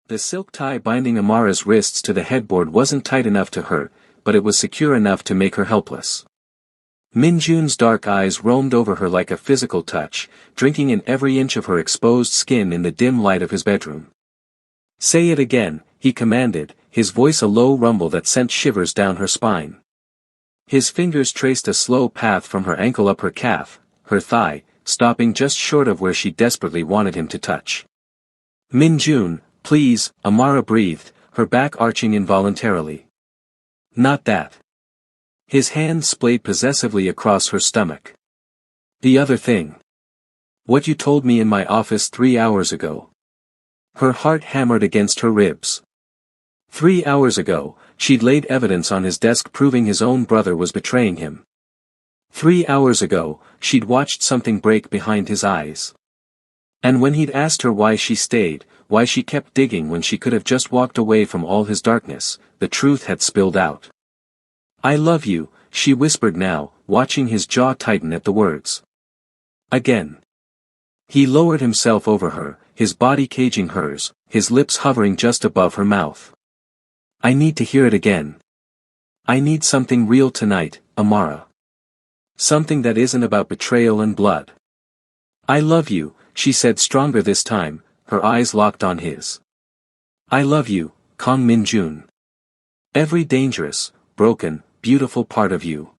The silk tie binding Amara's wrists to the headboard wasn't tight enough to hurt, but it was secure enough to make her helpless. Minjun's dark eyes roamed over her like a physical touch, drinking in every inch of her exposed skin in the dim light of his bedroom. "Say it again," he commanded, his voice a low rumble that sent shivers down her spine. His fingers traced a slow path from her ankle up her calf, her thigh, stopping just short of where she desperately wanted him to touch. "Minjun, please," Amara breathed, her back arching involuntarily. "Not that." His hand splayed possessively across her stomach. "The other thing. What you told me in my office 3 hours ago." Her heart hammered against her ribs. 3 hours ago, she'd laid evidence on his desk proving his own brother was betraying him. 3 hours ago, she'd watched something break behind his eyes. And when he'd asked her why she stayed, why she kept digging when she could have just walked away from all his darkness, the truth had spilled out. "I love you," she whispered now, watching his jaw tighten at the words. Again. He lowered himself over her, his body caging hers, his lips hovering just above her mouth. "I need to hear it again. I need something real tonight, Amara. Something that isn't about betrayal and blood." "I love you," she said stronger this time, her eyes locked on his. "I love you, Kang Minjun. Every dangerous, broken, beautiful part of you."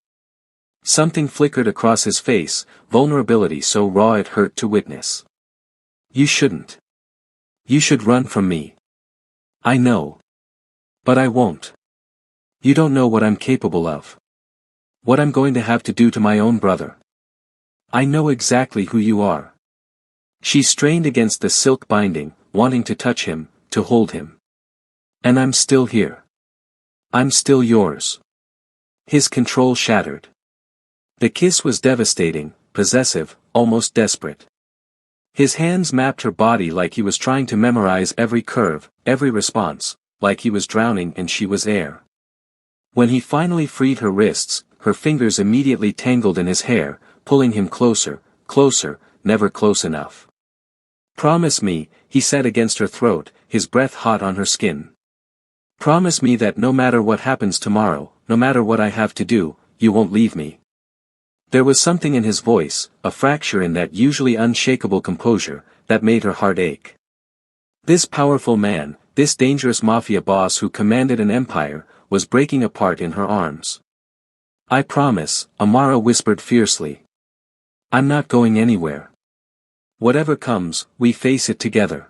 Something flickered across his face, vulnerability so raw it hurt to witness. "You shouldn't. You should run from me. I know. But I won't. You don't know what I'm capable of. What I'm going to have to do to my own brother. I know exactly who you are." She strained against the silk binding, wanting to touch him, to hold him. "And I'm still here. I'm still yours." His control shattered. The kiss was devastating, possessive, almost desperate. His hands mapped her body like he was trying to memorize every curve, every response, like he was drowning and she was air. When he finally freed her wrists, her fingers immediately tangled in his hair, pulling him closer, closer, never close enough. "Promise me," he said against her throat, his breath hot on her skin. "Promise me that no matter what happens tomorrow, no matter what I have to do, you won't leave me." There was something in his voice, a fracture in that usually unshakable composure, that made her heart ache. This powerful man, this dangerous mafia boss who commanded an empire, was breaking apart in her arms. "I promise," Amara whispered fiercely. "I'm not going anywhere. Whatever comes, we face it together."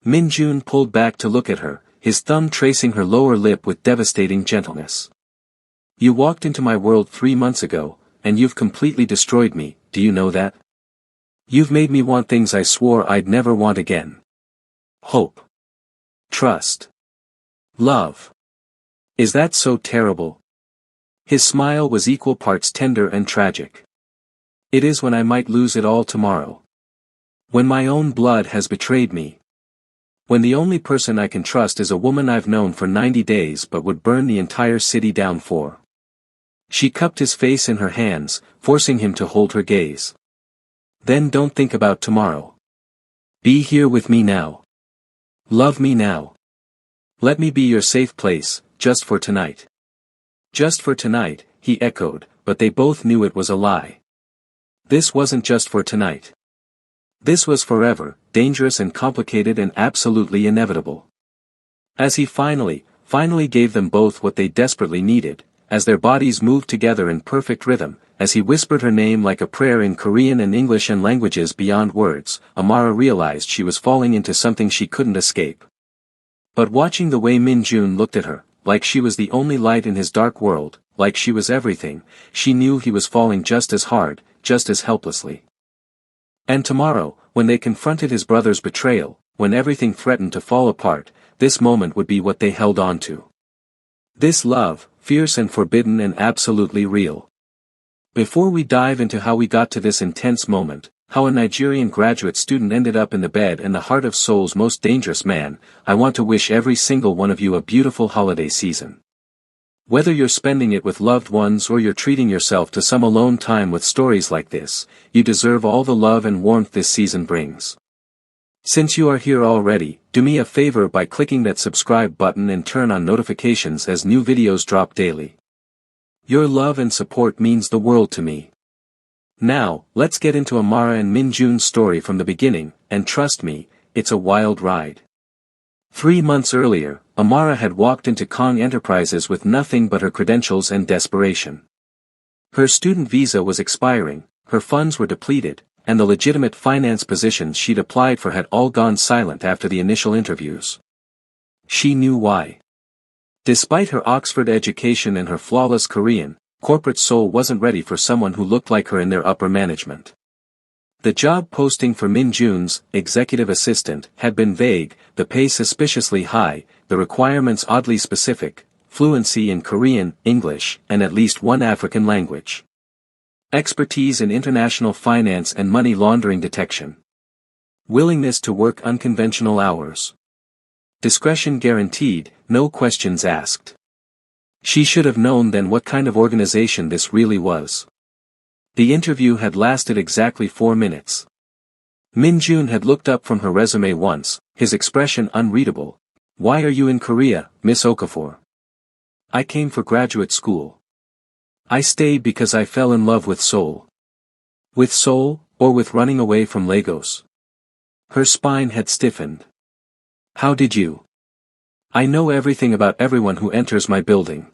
Minjun pulled back to look at her, his thumb tracing her lower lip with devastating gentleness. "You walked into my world 3 months ago, and you've completely destroyed me, do you know that? You've made me want things I swore I'd never want again. Hope. Trust. Love. Is that so terrible?" His smile was equal parts tender and tragic. "It is when I might lose it all tomorrow. When my own blood has betrayed me. When the only person I can trust is a woman I've known for 90 days but would burn the entire city down for." She cupped his face in her hands, forcing him to hold her gaze. "Then don't think about tomorrow. Be here with me now. Love me now. Let me be your safe place, just for tonight." "Just for tonight," he echoed, but they both knew it was a lie. This wasn't just for tonight. This was forever, dangerous and complicated and absolutely inevitable. As he finally gave them both what they desperately needed, as their bodies moved together in perfect rhythm, as he whispered her name like a prayer in Korean and English and languages beyond words, Amara realized she was falling into something she couldn't escape. But watching the way Minjun looked at her, like she was the only light in his dark world, like she was everything, she knew he was falling just as hard, just as helplessly. And tomorrow, when they confronted his brother's betrayal, when everything threatened to fall apart, this moment would be what they held on to. This love, fierce and forbidden and absolutely real. Before we dive into how we got to this intense moment, how a Nigerian graduate student ended up in the bed and the heart of Seoul's most dangerous man, I want to wish every single one of you a beautiful holiday season. Whether you're spending it with loved ones or you're treating yourself to some alone time with stories like this, you deserve all the love and warmth this season brings. Since you are here already, do me a favor by clicking that subscribe button and turn on notifications as new videos drop daily. Your love and support means the world to me. Now, let's get into Amara and Minjun's story from the beginning, and trust me, it's a wild ride. 3 months earlier, Amara had walked into Kong Enterprises with nothing but her credentials and desperation. Her student visa was expiring, her funds were depleted, and the legitimate finance positions she'd applied for had all gone silent after the initial interviews. She knew why. Despite her Oxford education and her flawless Korean, corporate soul wasn't ready for someone who looked like her in their upper management. The job posting for Minjun's executive assistant had been vague, the pay suspiciously high, the requirements oddly specific, fluency in Korean, English, and at least one African language. Expertise in international finance and money laundering detection. Willingness to work unconventional hours. Discretion guaranteed, no questions asked. She should have known then what kind of organization this really was. The interview had lasted exactly 4 minutes. Minjun had looked up from her resume once, his expression unreadable. "Why are you in Korea, Miss Okafor?" "I came for graduate school. I stayed because I fell in love with Seoul." "With Seoul, or with running away from Lagos?" Her spine had stiffened. "How did you?" "I know everything about everyone who enters my building."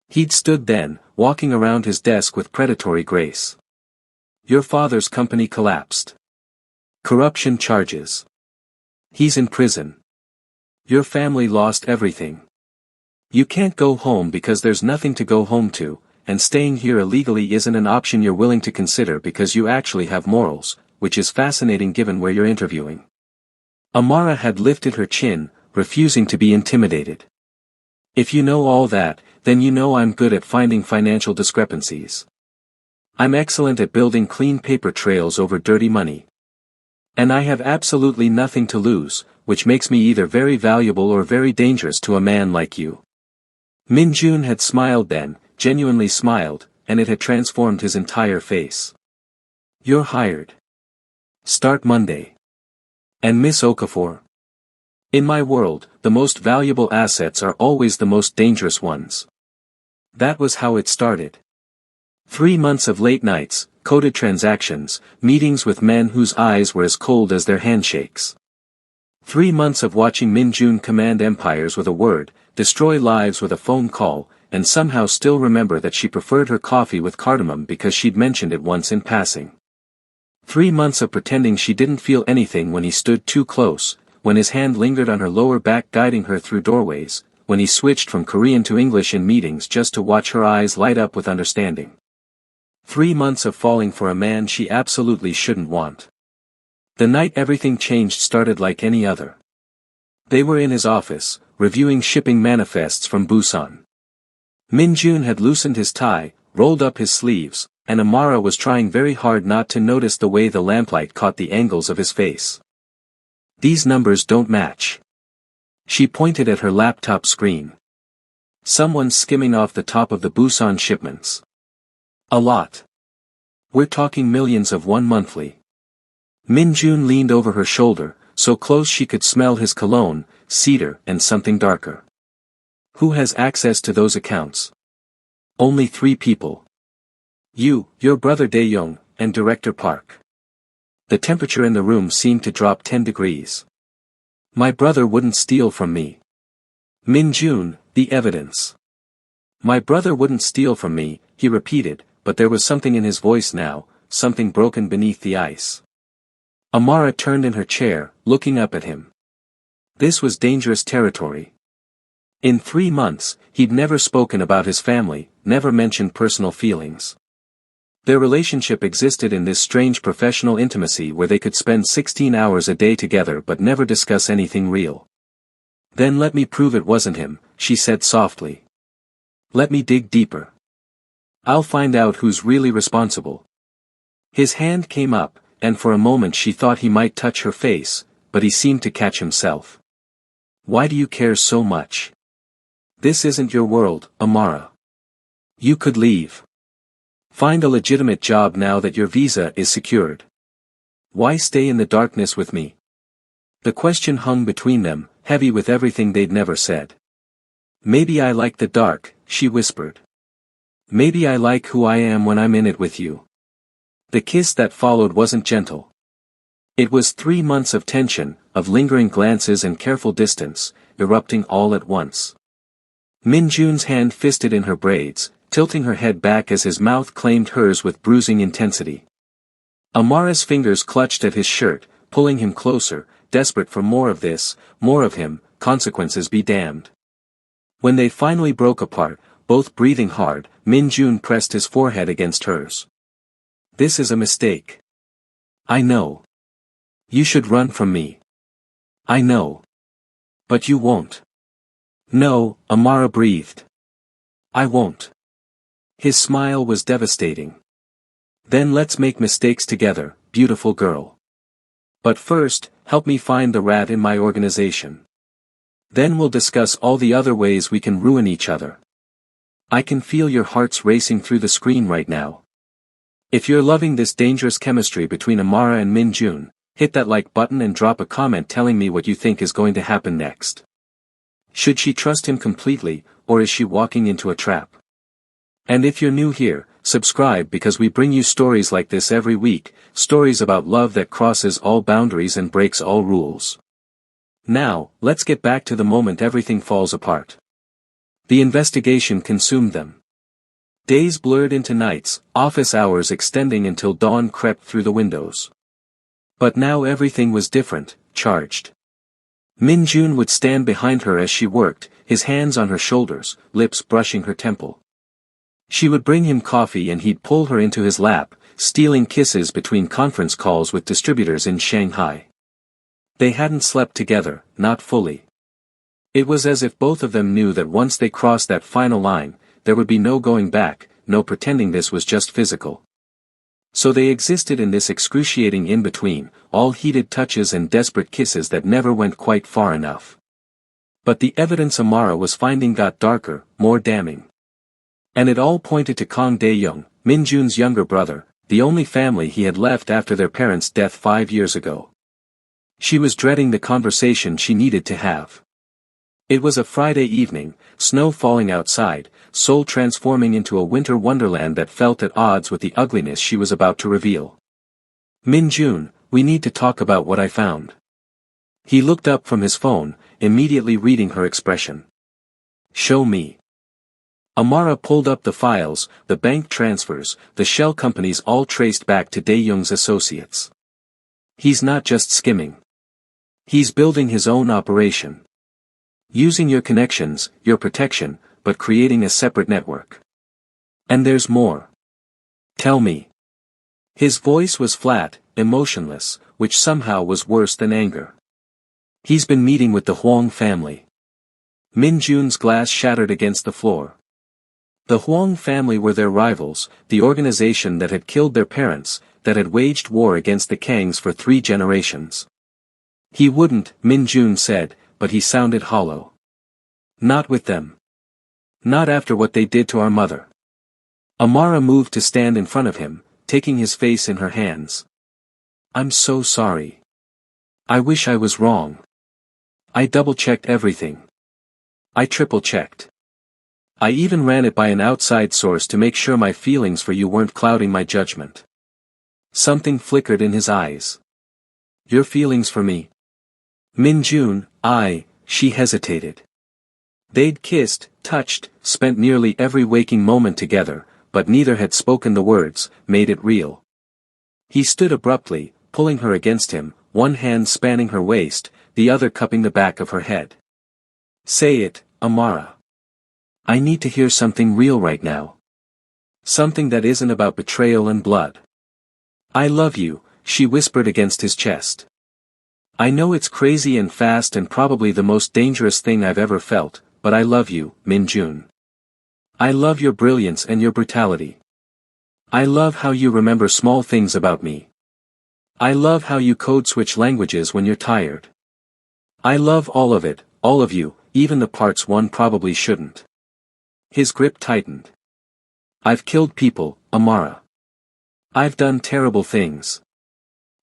He'd stood then, walking around his desk with predatory grace. "Your father's company collapsed. Corruption charges. He's in prison. Your family lost everything. You can't go home because there's nothing to go home to, and staying here illegally isn't an option you're willing to consider because you actually have morals, which is fascinating given where you're interviewing." Amara had lifted her chin, refusing to be intimidated. "If you know all that, then you know I'm good at finding financial discrepancies. I'm excellent at building clean paper trails over dirty money. And I have absolutely nothing to lose, which makes me either very valuable or very dangerous to a man like you." Minjun had smiled then, genuinely smiled, and it had transformed his entire face. "You're hired. Start Monday. And Miss Okafor? In my world, the most valuable assets are always the most dangerous ones." That was how it started. 3 months of late nights, coded transactions, meetings with men whose eyes were as cold as their handshakes. 3 months of watching Minjun command empires with a word, destroy lives with a phone call, and somehow still remember that she preferred her coffee with cardamom because she'd mentioned it once in passing. 3 months of pretending she didn't feel anything when he stood too close, when his hand lingered on her lower back guiding her through doorways, when he switched from Korean to English in meetings just to watch her eyes light up with understanding. 3 months of falling for a man she absolutely shouldn't want. The night everything changed started like any other. They were in his office, reviewing shipping manifests from Busan. Minjun had loosened his tie, rolled up his sleeves, and Amara was trying very hard not to notice the way the lamplight caught the angles of his face. "These numbers don't match." She pointed at her laptop screen. "Someone's skimming off the top of the Busan shipments. A lot. We're talking millions of one monthly." Minjun leaned over her shoulder, so close she could smell his cologne, cedar and something darker. "Who has access to those accounts?" "Only 3 people. You, your brother Dae-young, and Director Park." The temperature in the room seemed to drop 10 degrees. "My brother wouldn't steal from me." "Minjun, the evidence." "My brother wouldn't steal from me," he repeated, but there was something in his voice now, something broken beneath the ice. Amara turned in her chair, looking up at him. This was dangerous territory. In 3 months, he'd never spoken about his family, never mentioned personal feelings. Their relationship existed in this strange professional intimacy where they could spend 16 hours a day together but never discuss anything real. "Then let me prove it wasn't him," she said softly. "Let me dig deeper. I'll find out who's really responsible." His hand came up, and for a moment she thought he might touch her face, but he seemed to catch himself. "Why do you care so much? This isn't your world, Amara. You could leave. Find a legitimate job now that your visa is secured. Why stay in the darkness with me?" The question hung between them, heavy with everything they'd never said. Maybe I like the dark, she whispered. Maybe I like who I am when I'm in it with you. The kiss that followed wasn't gentle. It was 3 months of tension, of lingering glances and careful distance, erupting all at once. Min Jun's hand fisted in her braids, tilting her head back as his mouth claimed hers with bruising intensity. Amara's fingers clutched at his shirt, pulling him closer, desperate for more of this, more of him, consequences be damned. When they finally broke apart, both breathing hard, Min Jun pressed his forehead against hers. This is a mistake. I know. You should run from me. I know. But you won't. No, Amara breathed. I won't. His smile was devastating. Then let's make mistakes together, beautiful girl. But first, help me find the rat in my organization. Then we'll discuss all the other ways we can ruin each other. I can feel your hearts racing through the screen right now. If you're loving this dangerous chemistry between Amara and Min Jun, hit that like button and drop a comment telling me what you think is going to happen next. Should she trust him completely, or is she walking into a trap? And if you're new here, subscribe because we bring you stories like this every week, stories about love that crosses all boundaries and breaks all rules. Now, let's get back to the moment everything falls apart. The investigation consumed them. Days blurred into nights, office hours extending until dawn crept through the windows. But now everything was different, charged. Min Jun would stand behind her as she worked, his hands on her shoulders, lips brushing her temple. She would bring him coffee and he'd pull her into his lap, stealing kisses between conference calls with distributors in Shanghai. They hadn't slept together, not fully. It was as if both of them knew that once they crossed that final line, there would be no going back, no pretending this was just physical. So they existed in this excruciating in-between, all heated touches and desperate kisses that never went quite far enough. But the evidence Amara was finding got darker, more damning. And it all pointed to Kang Dae-young, Min Jun's younger brother, the only family he had left after their parents' death 5 years ago. She was dreading the conversation she needed to have. It was a Friday evening, snow falling outside, Seoul transforming into a winter wonderland that felt at odds with the ugliness she was about to reveal. Min Jun, we need to talk about what I found. He looked up from his phone, immediately reading her expression. Show me. Amara pulled up the files, the bank transfers, the shell companies all traced back to Dae-young's associates. He's not just skimming. He's building his own operation. Using your connections, your protection, but creating a separate network. And there's more. Tell me. His voice was flat, emotionless, which somehow was worse than anger. He's been meeting with the Huang family. Min Jun's glass shattered against the floor. The Huang family were their rivals, the organization that had killed their parents, that had waged war against the Kangs for 3 generations. He wouldn't, Min Jun said, but he sounded hollow. Not with them. Not after what they did to our mother. Amara moved to stand in front of him, taking his face in her hands. I'm so sorry. I wish I was wrong. I double-checked everything. I triple-checked. I even ran it by an outside source to make sure my feelings for you weren't clouding my judgment. Something flickered in his eyes. Your feelings for me? Min Jun, she hesitated. They'd kissed, touched, spent nearly every waking moment together, but neither had spoken the words, made it real. He stood abruptly, pulling her against him, one hand spanning her waist, the other cupping the back of her head. Say it, Amara. I need to hear something real right now. Something that isn't about betrayal and blood. I love you, she whispered against his chest. I know it's crazy and fast and probably the most dangerous thing I've ever felt, but I love you, Min Jun. I love your brilliance and your brutality. I love how you remember small things about me. I love how you code switch languages when you're tired. I love all of it, all of you, even the parts one probably shouldn't. His grip tightened. I've killed people, Amara. I've done terrible things.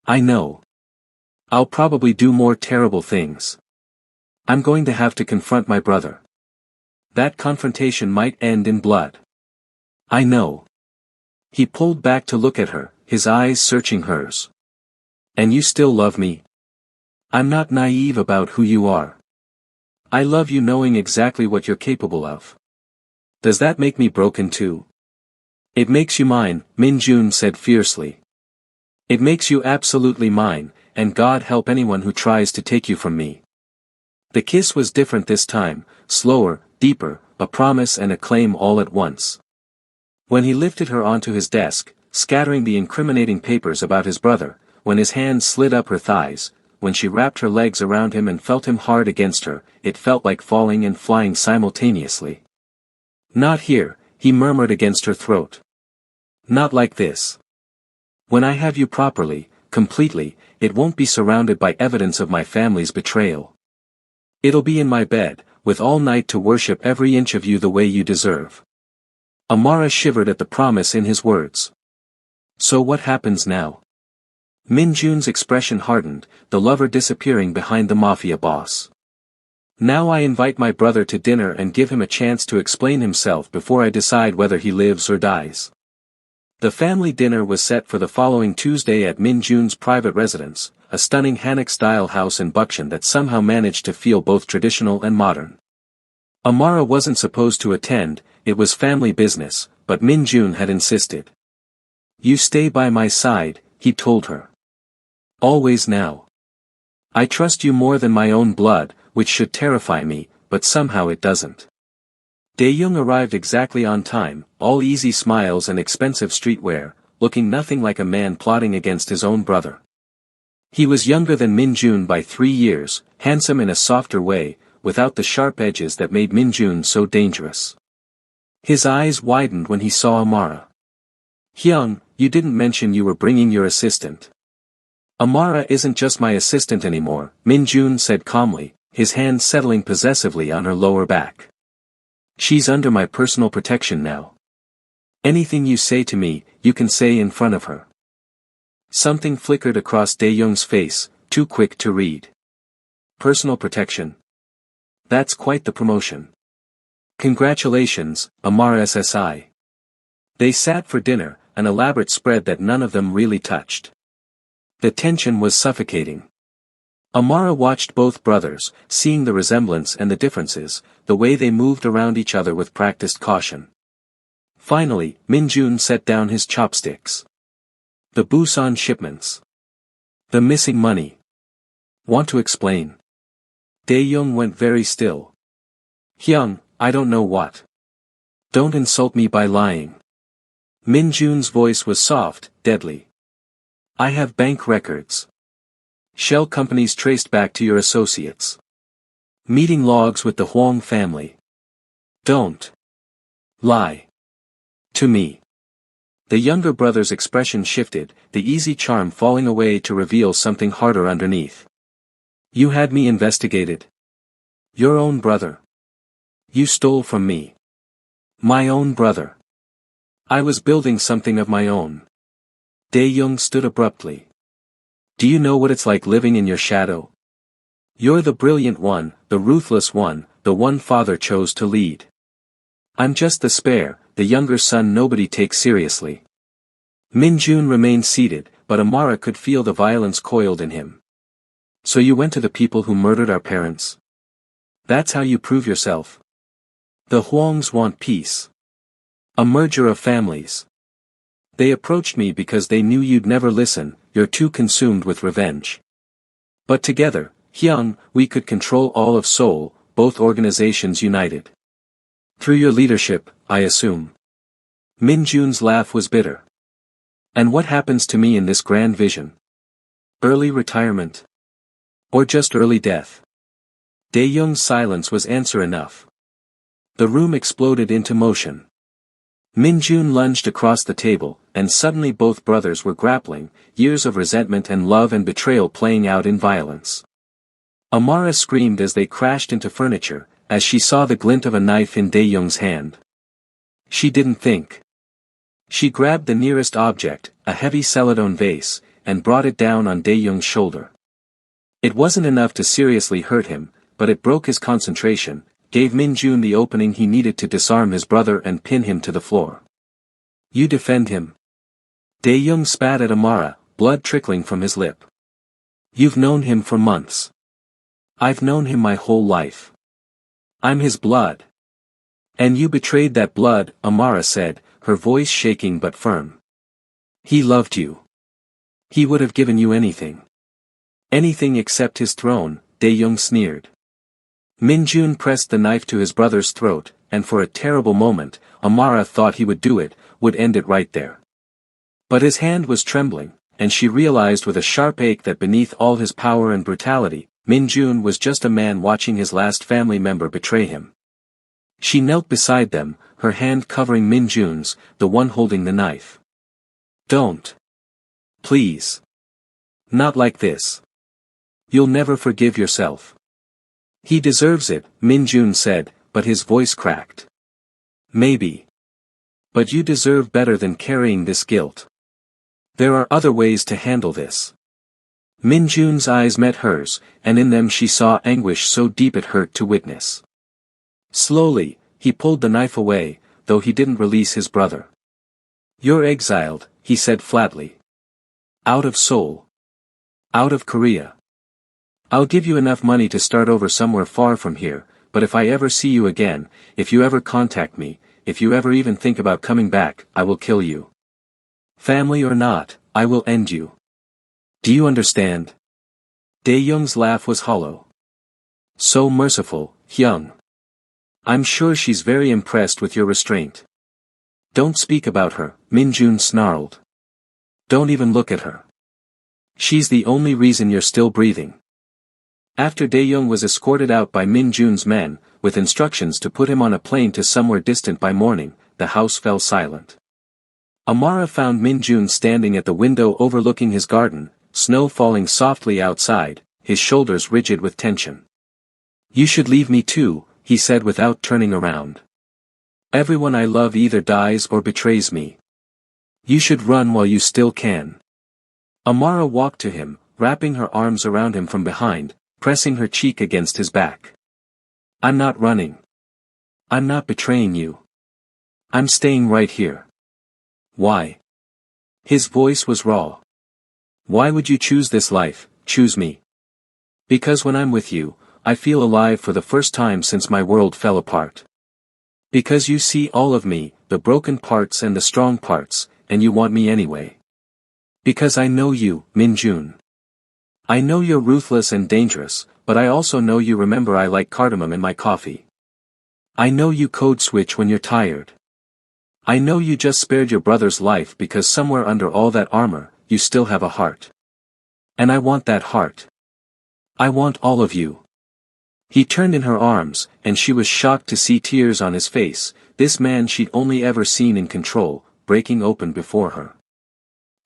I know. I'll probably do more terrible things. I'm going to have to confront my brother. That confrontation might end in blood. I know. He pulled back to look at her, his eyes searching hers. And you still love me? I'm not naive about who you are. I love you knowing exactly what you're capable of. Does that make me broken too? It makes you mine, Min Jun said fiercely. It makes you absolutely mine, and God help anyone who tries to take you from me. The kiss was different this time, slower, deeper, a promise and a claim all at once. When he lifted her onto his desk, scattering the incriminating papers about his brother, when his hands slid up her thighs, when she wrapped her legs around him and felt him hard against her, it felt like falling and flying simultaneously. Not here, he murmured against her throat. Not like this. When I have you properly, completely, it won't be surrounded by evidence of my family's betrayal. It'll be in my bed, with all night to worship every inch of you the way you deserve. Amara shivered at the promise in his words. So what happens now? Min Jun's expression hardened, the lover disappearing behind the Mafia boss. Now I invite my brother to dinner and give him a chance to explain himself before I decide whether he lives or dies. The family dinner was set for the following Tuesday at Min Jun's private residence, a stunning Hanok-style house in Bukshan that somehow managed to feel both traditional and modern. Amara wasn't supposed to attend, it was family business, but Min Jun had insisted. You stay by my side, he told her. Always now. I trust you more than my own blood, which should terrify me, but somehow it doesn't. Dae-young arrived exactly on time, all easy smiles and expensive streetwear, looking nothing like a man plotting against his own brother. He was younger than Min Jun by 3 years, handsome in a softer way, without the sharp edges that made Min Jun so dangerous. His eyes widened when he saw Amara. Hyung, you didn't mention you were bringing your assistant. Amara isn't just my assistant anymore, Min Jun said calmly, his hand settling possessively on her lower back. She's under my personal protection now. Anything you say to me, you can say in front of her. Something flickered across Dae-young's face, too quick to read. Personal protection. That's quite the promotion. Congratulations, Amara SSI. They sat for dinner, an elaborate spread that none of them really touched. The tension was suffocating. Amara watched both brothers, seeing the resemblance and the differences, the way they moved around each other with practiced caution. Finally, Min Jun set down his chopsticks. The Busan shipments. The missing money. Want to explain? Dae-young went very still. Hyung, I don't know what. Don't insult me by lying. Min Jun's voice was soft, deadly. I have bank records. Shell companies traced back to your associates. Meeting logs with the Huang family. Don't lie to me. The younger brother's expression shifted, the easy charm falling away to reveal something harder underneath. You had me investigated. Your own brother. You stole from me. My own brother. I was building something of my own. Dae-young stood abruptly. Do you know what it's like living in your shadow? You're the brilliant one, the ruthless one, the one father chose to lead. I'm just the spare, the younger son nobody takes seriously. Min Jun remained seated, but Amara could feel the violence coiled in him. So you went to the people who murdered our parents? That's how you prove yourself? The Huangs want peace. A merger of families. They approached me because they knew you'd never listen, you're too consumed with revenge. But together, Hyung, we could control all of Seoul, both organizations united. Through your leadership, I assume. Min Jun's laugh was bitter. And what happens to me in this grand vision? Early retirement? Or just early death? Dae-young's silence was answer enough. The room exploded into motion. Min Jun lunged across the table, and suddenly both brothers were grappling, years of resentment and love and betrayal playing out in violence. Amara screamed as they crashed into furniture, as she saw the glint of a knife in Dae-young's hand. She didn't think. She grabbed the nearest object, a heavy celadone vase, and brought it down on Dae-young's shoulder. It wasn't enough to seriously hurt him, but it broke his concentration, gave Min Jun the opening he needed to disarm his brother and pin him to the floor. You defend him. Dae-young spat at Amara, blood trickling from his lip. You've known him for months. I've known him my whole life. I'm his blood. And you betrayed that blood, Amara said, her voice shaking but firm. He loved you. He would have given you anything. Anything except his throne, Dae-young sneered. Min Jun pressed the knife to his brother's throat, and for a terrible moment, Amara thought he would do it, would end it right there. But his hand was trembling, and she realized with a sharp ache that beneath all his power and brutality, Min Jun was just a man watching his last family member betray him. She knelt beside them, her hand covering Min Jun's, the one holding the knife. Don't. Please. Not like this. You'll never forgive yourself. He deserves it, Min Jun said, but his voice cracked. Maybe. But you deserve better than carrying this guilt. There are other ways to handle this. Min Jun's eyes met hers, and in them she saw anguish so deep it hurt to witness. Slowly, he pulled the knife away, though he didn't release his brother. You're exiled, he said flatly. Out of Seoul. Out of Korea. I'll give you enough money to start over somewhere far from here, but if I ever see you again, if you ever contact me, if you ever even think about coming back, I will kill you. Family or not, I will end you. Do you understand? Dae-young's laugh was hollow. So merciful, Hyung. I'm sure she's very impressed with your restraint. Don't speak about her, Min Jun snarled. Don't even look at her. She's the only reason you're still breathing. After Dae-young was escorted out by Min Jun's men, with instructions to put him on a plane to somewhere distant by morning, the house fell silent. Amara found Min Jun standing at the window overlooking his garden, snow falling softly outside, his shoulders rigid with tension. You should leave me too, he said without turning around. Everyone I love either dies or betrays me. You should run while you still can. Amara walked to him, wrapping her arms around him from behind, pressing her cheek against his back. I'm not running. I'm not betraying you. I'm staying right here. Why? His voice was raw. Why would you choose this life, choose me? Because when I'm with you, I feel alive for the first time since my world fell apart. Because you see all of me, the broken parts and the strong parts, and you want me anyway. Because I know you, Min Jun. I know you're ruthless and dangerous, but I also know you remember I like cardamom in my coffee. I know you code switch when you're tired. I know you just spared your brother's life because somewhere under all that armor, you still have a heart. And I want that heart. I want all of you. He turned in her arms, and she was shocked to see tears on his face, this man she'd only ever seen in control, breaking open before her.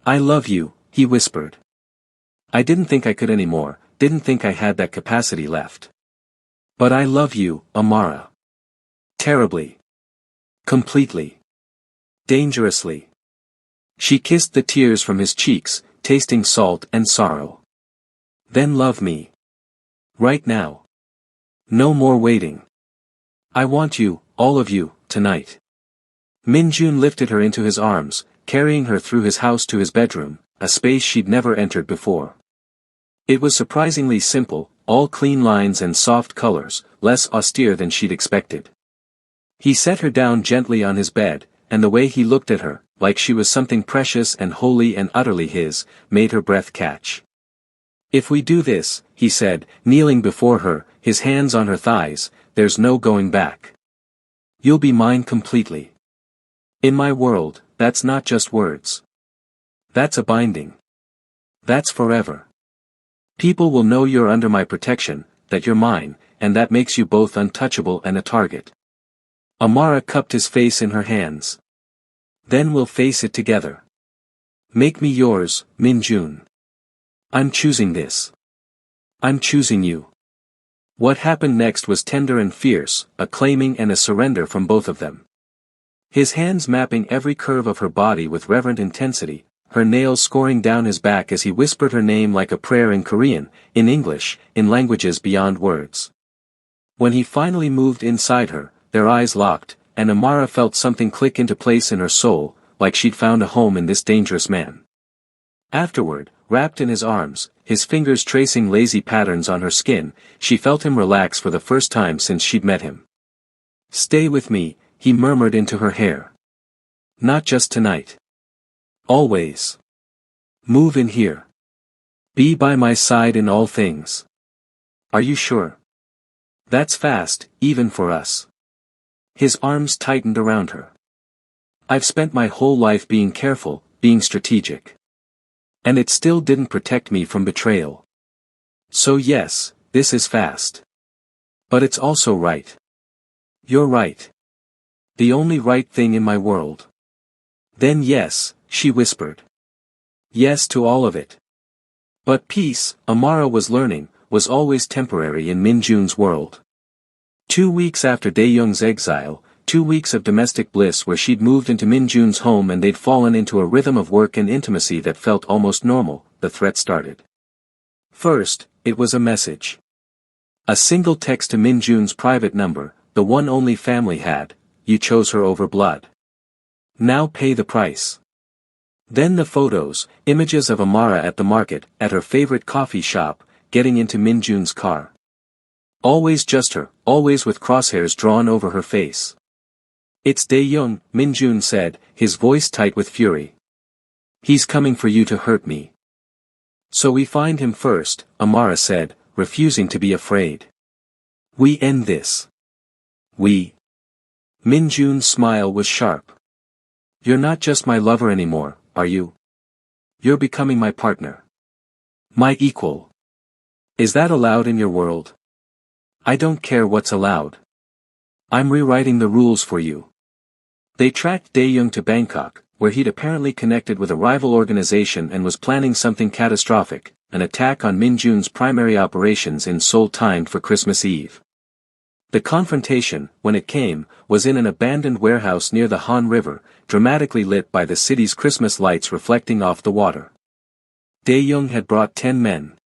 I love you, he whispered. I didn't think I could anymore, didn't think I had that capacity left. But I love you, Amara. Terribly. Completely. Dangerously. She kissed the tears from his cheeks, tasting salt and sorrow. Then love me. Right now. No more waiting. I want you, all of you, tonight. Min Jun lifted her into his arms, carrying her through his house to his bedroom, a space she'd never entered before. It was surprisingly simple, all clean lines and soft colors, less austere than she'd expected. He set her down gently on his bed, and the way he looked at her, like she was something precious and holy and utterly his, made her breath catch. If we do this, he said, kneeling before her, his hands on her thighs, there's no going back. You'll be mine completely. In my world, that's not just words. That's a binding. That's forever. People will know you're under my protection, that you're mine, and that makes you both untouchable and a target. Amara cupped his face in her hands. Then we'll face it together. Make me yours, Min Jun. I'm choosing this. I'm choosing you. What happened next was tender and fierce, a claiming and a surrender from both of them. His hands mapping every curve of her body with reverent intensity, her nails scoring down his back as he whispered her name like a prayer in Korean, in English, in languages beyond words. When he finally moved inside her, their eyes locked, and Amara felt something click into place in her soul, like she'd found a home in this dangerous man. Afterward, wrapped in his arms, his fingers tracing lazy patterns on her skin, she felt him relax for the first time since she'd met him. "Stay with me," he murmured into her hair. "Not just tonight. Always. Move in here. Be by my side in all things. Are you sure? That's fast, even for us." His arms tightened around her. "I've spent my whole life being careful, being strategic. And it still didn't protect me from betrayal. So yes, this is fast. But it's also right. You're right. The only right thing in my world." "Then yes," she whispered. "Yes to all of it." But peace, Amara was learning, was always temporary in Minjun's world. 2 weeks after Dae-young's exile, 2 weeks of domestic bliss where she'd moved into Minjun's home and they'd fallen into a rhythm of work and intimacy that felt almost normal, the threat started. First, it was a message. A single text to Minjun's private number, the one only family had: "You chose her over blood. Now pay the price." Then the photos, images of Amara at the market, at her favorite coffee shop, getting into Minjun's car. Always just her, always with crosshairs drawn over her face. "It's Dae-young," Minjun said, his voice tight with fury. "He's coming for you to hurt me." "So we find him first," Amara said, refusing to be afraid. "We end this. We." Minjun's smile was sharp. "You're not just my lover anymore, are you? You're becoming my partner. My equal. Is that allowed in your world?" "I don't care what's allowed. I'm rewriting the rules for you." They tracked Dae-young to Bangkok, where he'd apparently connected with a rival organization and was planning something catastrophic, an attack on Minjun's primary operations in Seoul timed for Christmas Eve. The confrontation, when it came, was in an abandoned warehouse near the Han River, dramatically lit by the city's Christmas lights reflecting off the water. Dae-young had brought 10 men.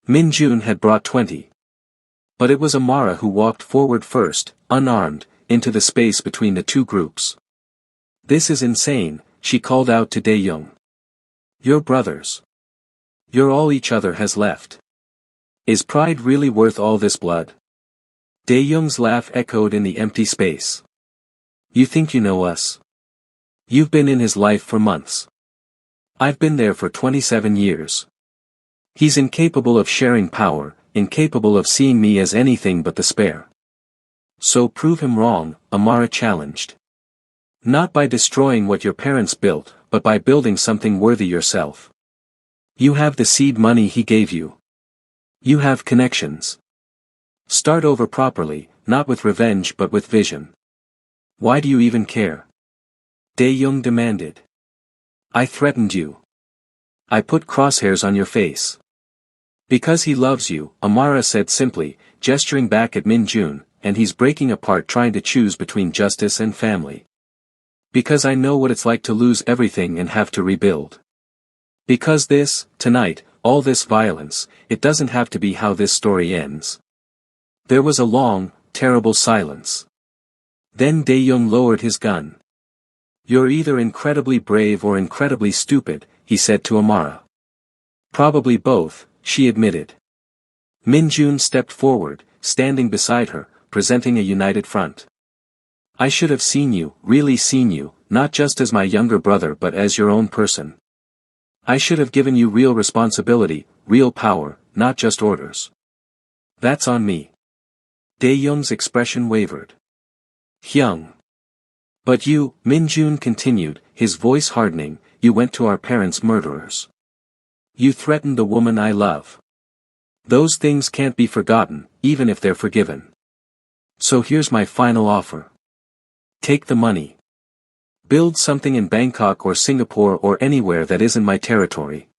Minjun had brought 20. But it was Amara who walked forward first, unarmed, into the space between the two groups. "This is insane," she called out to Dae-young. "You're brothers. You're all each other has left. Is pride really worth all this blood?" Dae-young's laugh echoed in the empty space. "You think you know us? You've been in his life for months. I've been there for 27 years. He's incapable of sharing power, incapable of seeing me as anything but the spare. So prove him wrong," Amara challenged. "Not by destroying what your parents built, but by building something worthy yourself. You have the seed money he gave you. You have connections. Start over properly, not with revenge but with vision. Why do you even care?" Dae-young demanded. "I threatened you. I put crosshairs on your face." "Because he loves you," Amara said simply, gesturing back at Minjun, "and he's breaking apart trying to choose between justice and family. Because I know what it's like to lose everything and have to rebuild. Because this, tonight, all this violence, it doesn't have to be how this story ends." There was a long, terrible silence. Then Dae-young lowered his gun. "You're either incredibly brave or incredibly stupid," he said to Amara. "Probably both," she admitted. Minjun stepped forward, standing beside her, presenting a united front. "I should have seen you, really seen you, not just as my younger brother but as your own person. I should have given you real responsibility, real power, not just orders. That's on me." Dae-young's expression wavered. "Hyung. But you," Minjun continued, his voice hardening, "you went to our parents' murderers. You threatened the woman I love. Those things can't be forgotten, even if they're forgiven. So here's my final offer. Take the money. Build something in Bangkok or Singapore or anywhere that isn't my territory.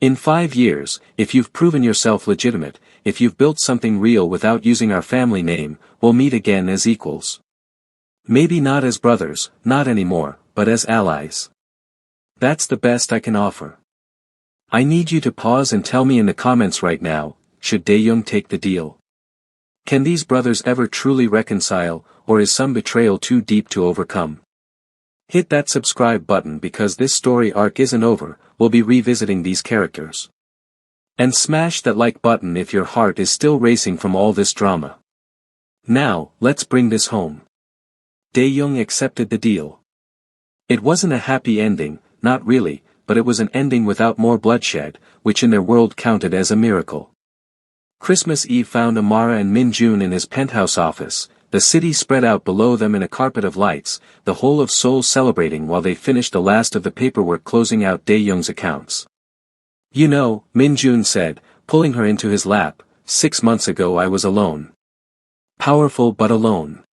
In 5 years, if you've proven yourself legitimate, if you've built something real without using our family name, we'll meet again as equals. Maybe not as brothers, not anymore, but as allies. That's the best I can offer. I need you to pause and tell me in the comments right now, should Daeyoung take the deal? Can these brothers ever truly reconcile, or is some betrayal too deep to overcome? Hit that subscribe button because this story arc isn't over, we'll be revisiting these characters. And smash that like button if your heart is still racing from all this drama. Now, let's bring this home. Daeyoung accepted the deal. It wasn't a happy ending, not really, but it was an ending without more bloodshed, which in their world counted as a miracle. Christmas Eve found Amara and Min-jun in his penthouse office, the city spread out below them in a carpet of lights, the whole of Seoul celebrating while they finished the last of the paperwork closing out Daeyoung's accounts. You know, Min-jun said, pulling her into his lap, 6 months ago I was alone. Powerful but alone.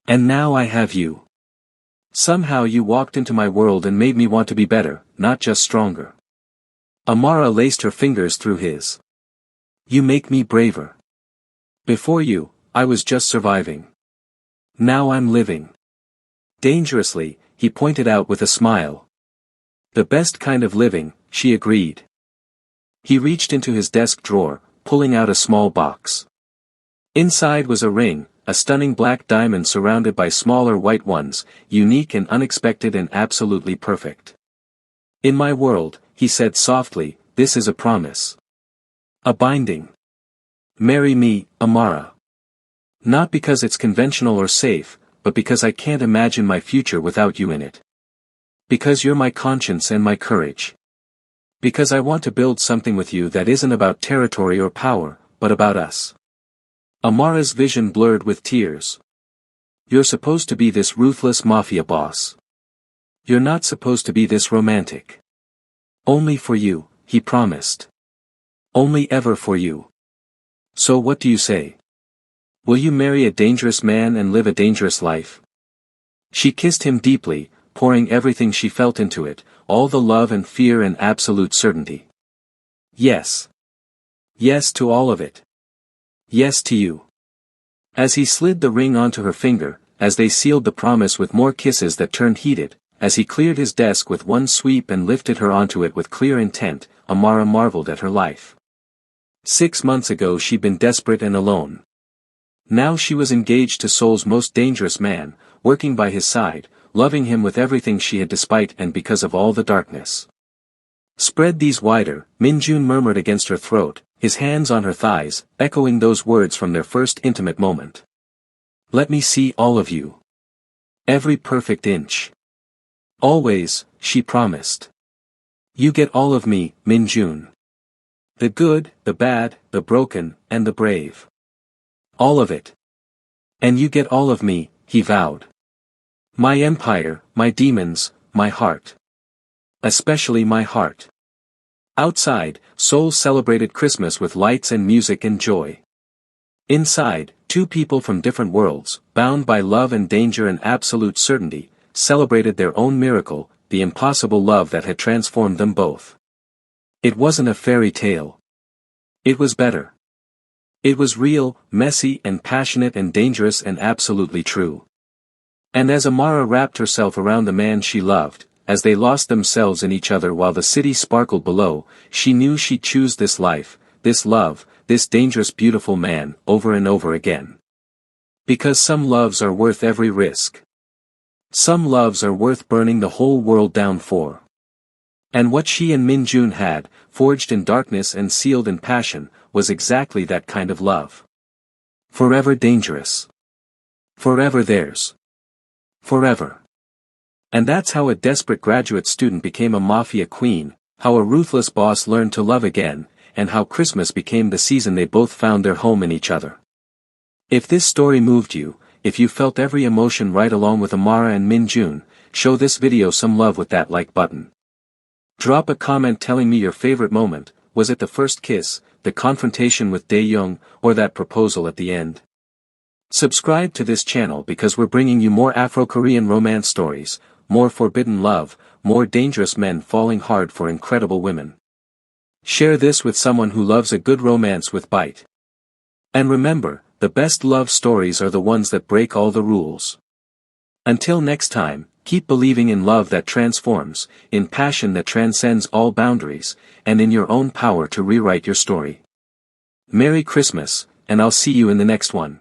And now I have you. Somehow you walked into my world and made me want to be better, not just stronger. Amara laced her fingers through his. You make me braver. Before you, I was just surviving. Now I'm living. Dangerously, he pointed out with a smile. The best kind of living, she agreed. He reached into his desk drawer, pulling out a small box. Inside was a ring, a stunning black diamond surrounded by smaller white ones, unique and unexpected and absolutely perfect. In my world, he said softly, this is a promise. A binding. Marry me, Amara. Not because it's conventional or safe, but because I can't imagine my future without you in it. Because you're my conscience and my courage. Because I want to build something with you that isn't about territory or power, but about us. Amara's vision blurred with tears. You're supposed to be this ruthless mafia boss. You're not supposed to be this romantic. Only for you, he promised. Only ever for you. So what do you say? Will you marry a dangerous man and live a dangerous life? She kissed him deeply, pouring everything she felt into it, all the love and fear and absolute certainty. Yes. Yes to all of it. Yes to you. As he slid the ring onto her finger, as they sealed the promise with more kisses that turned heated, as he cleared his desk with one sweep and lifted her onto it with clear intent, Amara marveled at her life. 6 months ago she'd been desperate and alone. Now she was engaged to Seoul's most dangerous man, working by his side, loving him with everything she had despite and because of all the darkness. Spread these wider, Min-jun murmured against her throat, his hands on her thighs, echoing those words from their first intimate moment. Let me see all of you. Every perfect inch. Always, she promised. You get all of me, Min-jun. The good, the bad, the broken, and the brave. All of it. And you get all of me, he vowed. My empire, my demons, my heart. Especially my heart. Outside, Seoul celebrated Christmas with lights and music and joy. Inside, two people from different worlds, bound by love and danger and absolute certainty, celebrated their own miracle, the impossible love that had transformed them both. It wasn't a fairy tale. It was better. It was real, messy and passionate and dangerous and absolutely true. And as Amara wrapped herself around the man she loved, as they lost themselves in each other while the city sparkled below, she knew she'd choose this life, this love, this dangerous beautiful man, over and over again. Because some loves are worth every risk. Some loves are worth burning the whole world down for. And what she and Min-jun had, forged in darkness and sealed in passion, was exactly that kind of love. Forever dangerous. Forever theirs. Forever. And that's how a desperate graduate student became a mafia queen, how a ruthless boss learned to love again, and how Christmas became the season they both found their home in each other. If this story moved you, if you felt every emotion right along with Amara and Min-jun, show this video some love with that like button. Drop a comment telling me your favorite moment, was it the first kiss, the confrontation with Daeyoung, or that proposal at the end? Subscribe to this channel because we're bringing you more Afro-Korean romance stories, more forbidden love, more dangerous men falling hard for incredible women. Share this with someone who loves a good romance with bite. And remember, the best love stories are the ones that break all the rules. Until next time, Keep believing in love that transforms, in passion that transcends all boundaries, and in your own power to rewrite your story. Merry Christmas, and I'll see you in the next one.